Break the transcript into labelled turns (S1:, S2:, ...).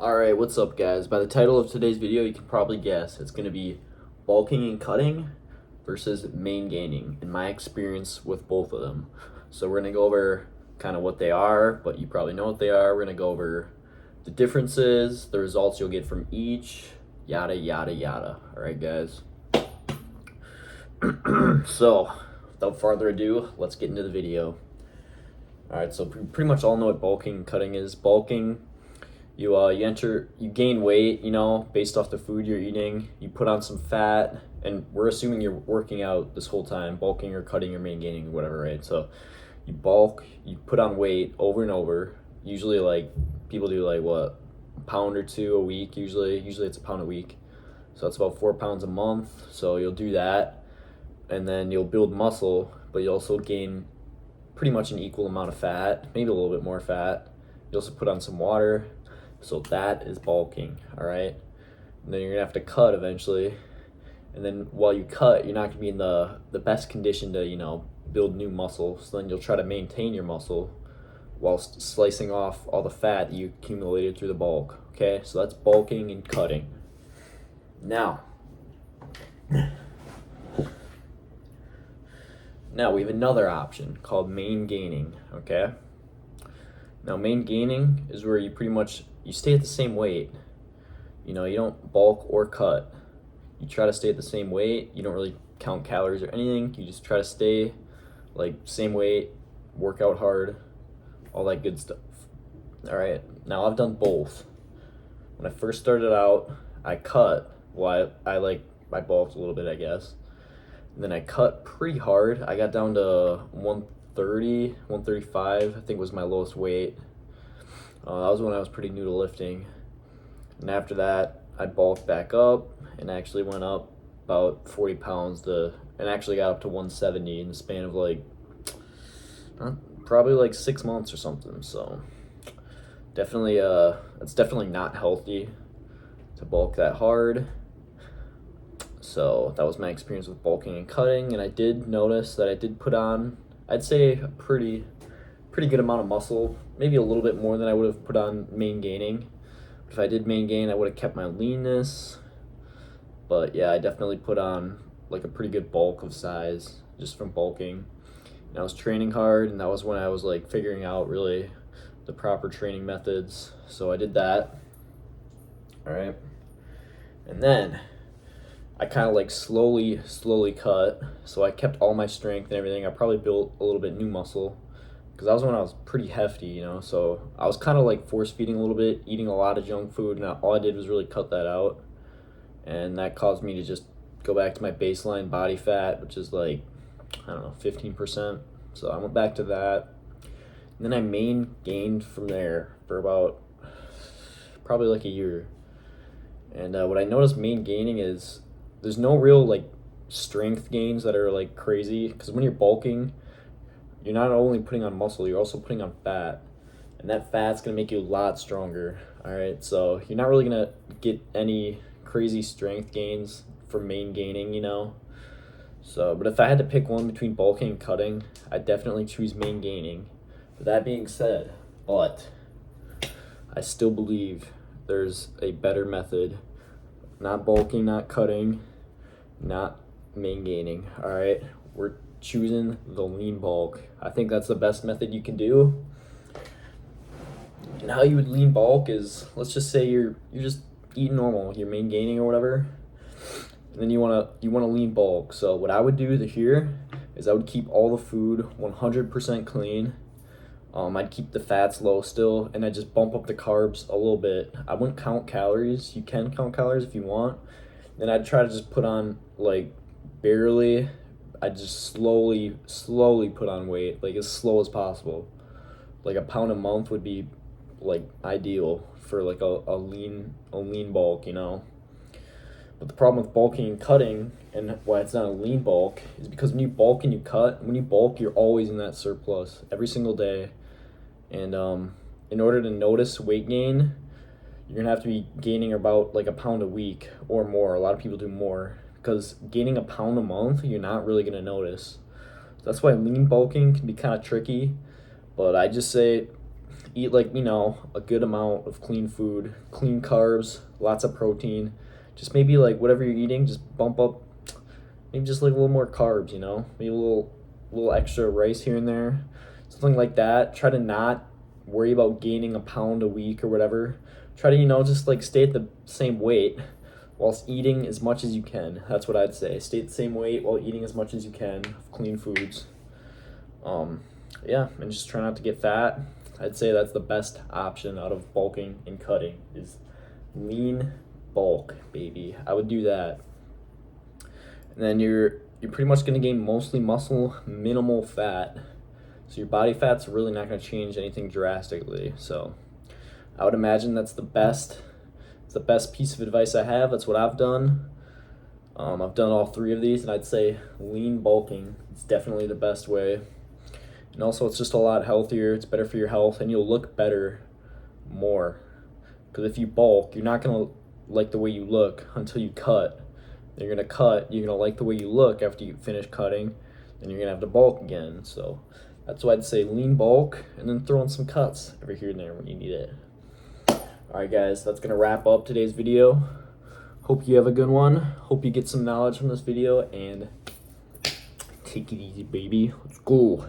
S1: Alright, what's up guys? By the title of today's video, you can probably guess it's going to be bulking and cutting versus Maingaining, in my experience with both of them. So we're going to go over kind of what they are, but you probably know what they are. We're going to go over the differences, the results you'll get from each, yada yada yada. Alright guys? So, without further ado, let's get into the video. Alright, so pretty much all know what bulking and cutting is. Bulking, you gain weight, based off the food you're eating. You put on some fat, and we're assuming you're working out this whole time, bulking or cutting or maintaining or whatever, right? So you bulk, you put on weight over and over. Usually, like, people do like what, a pound or two a week. Usually it's a pound a week, so that's about 4 pounds a month. So you'll do that, and then you'll build muscle, but you also gain pretty much an equal amount of fat, maybe a little bit more fat. You also put on some water. So that is bulking, all right? And then you're gonna have to cut eventually. And then while you cut, you're not gonna be in the best condition to, build new muscle. So then you'll try to maintain your muscle whilst slicing off all the fat that you accumulated through the bulk, okay? So that's bulking and cutting. Now we have another option called Maingaining, okay? Now Maingaining is where you pretty much you stay at the same weight. You don't bulk or cut. You try to stay at the same weight. You don't really count calories or anything. You just try to stay like same weight, work out hard, all that good stuff. All right. Now I've done both. When I first started out, I cut. Well, I bulked a little bit, I guess. And then I cut pretty hard. I got down to 130, 135, I think was my lowest weight. That was when I was pretty new to lifting. And after that, I bulked back up and actually went up about 40 pounds and actually got up to 170 in the span of probably like 6 months or something. So definitely, it's definitely not healthy to bulk that hard. So that was my experience with bulking and cutting, and I did notice that I did put on, I'd say, a pretty good amount of muscle, maybe a little bit more than I would have put on Maingaining. If I did Maingain, I would have kept my leanness. But yeah, I definitely put on like a pretty good bulk of size just from bulking. And I was training hard, and that was when I was like figuring out really the proper training methods. So I did that. All right. And then I kind of like slowly cut. So I kept all my strength and everything. I probably built a little bit new muscle, because that was when I was pretty hefty, so I was kind of like force feeding a little bit, eating a lot of junk food, and all I did was really cut that out, and that caused me to just go back to my baseline body fat, which is like, I don't know, 15%. So I went back to that, and then I gained from there for about probably like a year. And what I noticed gaining is there's no real like strength gains that are like crazy, because when you're bulking, you're not only putting on muscle, you're also putting on fat. And that fat's gonna make you a lot stronger. All right, so you're not really gonna get any crazy strength gains from Maingaining, So, but if I had to pick one between bulking and cutting, I'd definitely choose Maingaining. But that being said, I still believe there's a better method. Not bulking, not cutting, not Maingaining. All right, we're choosing the lean bulk. I think that's the best method you can do. And how you would lean bulk is, let's just say you're just eating normal, you're Maingaining or whatever, and then you wanna lean bulk. So what I would do here is I would keep all the food 100% clean. I'd keep the fats low still, and I'd just bump up the carbs a little bit. I wouldn't count calories. You can count calories if you want. Then I'd try to just put on like barely. I just slowly put on weight, like as slow as possible. Like a pound a month would be like ideal for like a lean bulk, But the problem with bulking and cutting, and why it's not a lean bulk, is because when you bulk and you cut, when you bulk, you're always in that surplus every single day. And in order to notice weight gain, you're gonna have to be gaining about like a pound a week or more. A lot of people do more, because gaining a pound a month, you're not really going to notice. That's why lean bulking can be kind of tricky, but I just say eat like, you know, a good amount of clean food, clean carbs, lots of protein. Just maybe like whatever you're eating, just bump up, maybe just like a little more carbs, you know, maybe a little extra rice here and there, something like that. Try to not worry about gaining a pound a week or whatever. Try to, you know, just like stay at the same weight whilst eating as much as you can. That's what I'd say. Stay at the same weight while eating as much as you can of clean foods. Yeah, and just try not to get fat. I'd say that's the best option out of bulking and cutting is lean bulk, baby. I would do that. And then you're pretty much going to gain mostly muscle, minimal fat. So your body fat's really not going to change anything drastically. So I would imagine that's the best. It's the best piece of advice I have. That's what I've done. I've done all three of these, and I'd say lean bulking is definitely the best way. And also, it's just a lot healthier. It's better for your health, and you'll look better more. Because if you bulk, you're not going to like the way you look until you cut. Then you're going to cut. You're going to like the way you look after you finish cutting. Then you're going to have to bulk again. So that's why I'd say lean bulk, and then throw in some cuts every here and there when you need it. Alright guys, that's going to wrap up today's video. Hope you have a good one. Hope you get some knowledge from this video, and take it easy, baby. Let's go.